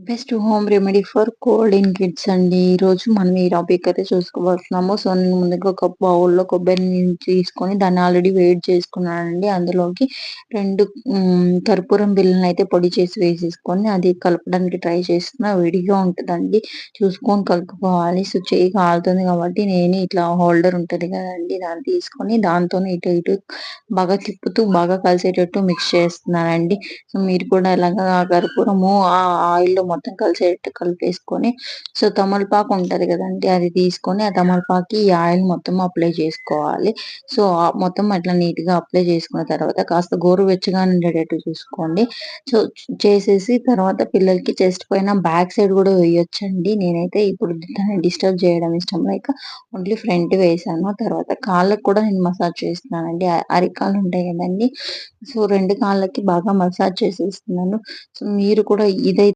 Best home remedy for cold in kids అండి. ఈరోజు మనం ఈ టాపిక్ అయితే చూసుకోబోతున్నాము. సో, నేను ముందుగా ఒక బౌల్‌లో కొబ్బరిని తీసుకొని దాన్ని ఆల్రెడీ వేడి చేసుకున్నానండి. అందులోకి 2 కర్పూరం బిళ్ళనైతే పొడి చేసి వేసేసుకొని అది కలపడానికి ట్రై చేస్తున్నా. వేడిగా ఉంటదండి. చూసుకొని కలుపుకోవాలి. సో, చెయ్యి కాలుతుంది కాబట్టి నేను ఇట్లా హోల్డర్ ఉంటది కదండీ! దాన్ని తీసుకొని దాంతోనే ఇటు ఇటు బాగా తిప్పుతూ బాగా కలిసేటట్టు మిక్స్ చేస్తున్నానండి. సో, మీరు కూడా ఇలాగా కర్పూరము ఆయిల్‌లో మొత్తం కలిసేటట్టు కలిపేసుకొని, సో, తమలపాకు ఉంటది గదండీ! అది తీసుకొని ఆ తమలపాకుకి ఈ ఆయిల్ మొత్తం అప్లై చేసుకోవాలి. సో, మొత్తం అట్లా నీట్‌గా అప్లై చేసుకున్న తర్వాత కాస్త గోరువెచ్చగా ఉండేటట్టు చూసుకోండి. సో, చేసేసి తర్వాత పిల్లలకి చెస్ట్ పైన బ్యాక్ సైడ్ గూడా వేయొచ్చండి. నేనైతే ఇప్పుడు దాన్ని డిస్టర్బ్ చేయడం ఇష్టం లేక ఓన్లీ ఫ్రంట్ వేశాను. తర్వాత కాళ్ళకి కూడా నేను మసాజ్ చేస్తున్నానండి. అరికాళ్ళు ఉంటాయి గదండీ! సో, 2 కాళ్ళకి బాగా మసాజ్ చేసేస్తున్నాను. సో, మీరు కూడా ఇదైతే